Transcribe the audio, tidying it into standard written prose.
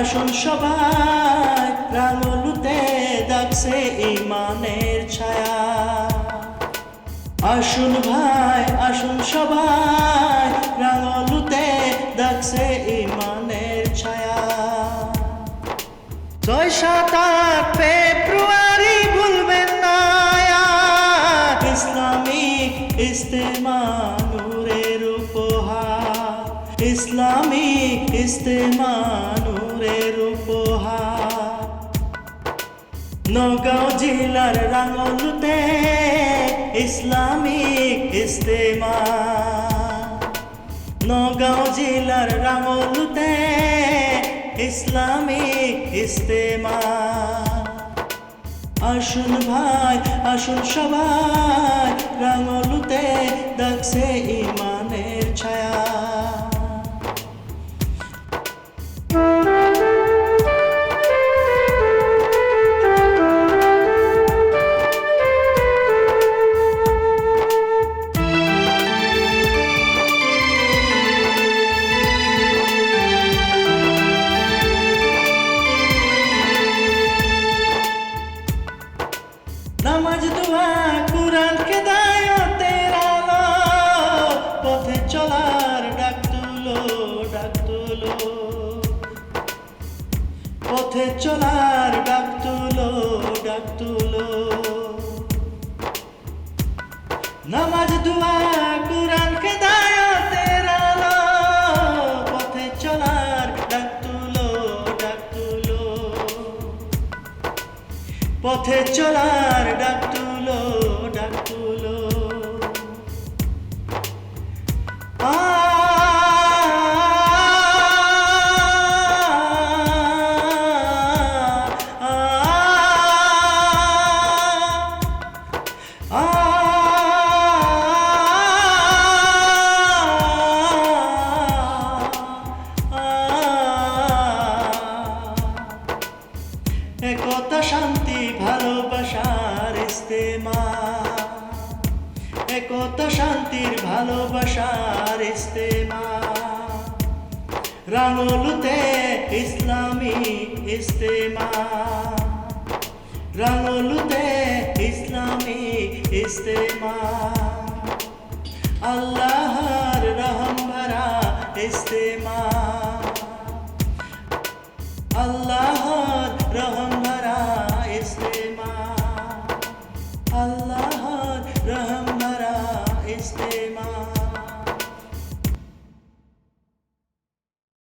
আসুন সবাই রাঙালুতে ডাকছে ইমানের ছায়া। আসুন ভাই আসুন সবাই রাঙালুতে ডাকছে ইমানের ছায়া। 6-7-8 ফেব্রুয়ারি ভুলবেন না, ইসলামিক ইজতেমা নূরের উপহার, ইসলামিক ইজতেমা নূরের উপহার। নওগাঁ জেলার রাঙালুতে ইসলামিক ইজতেমা, নওগাঁ জেলার রাঙালুতে ইসলামিক ইজতেমা। আসুন ভাই আসুন সবাই রাঙালুতে ডাকছে ইমানের ছায়া। নামাজ দোয়া কুরআন হেদায়েতের আলো, পথে চলার ডাক তুলো ডাক তুলো, পথে চলার ডাক তুলো ডাক তুলো। নামাজ দোয়া কুরআন হেদায়েতের আলো, পথে চলার ডাক তুলো ডাক তুলো, পথে চলার ডাক তুলো ডাক তুলো। একতা শান্তি ভালোবাসার ইজতেমা, একতা শান্তির ভালোবাসার ইজতেমা। রাঙালুতে ইসলামিক ইজতেমা, রাঙালুতে ইসলামিক ইজতেমা। আল্লাহর রহম ভরা ইজতেমা।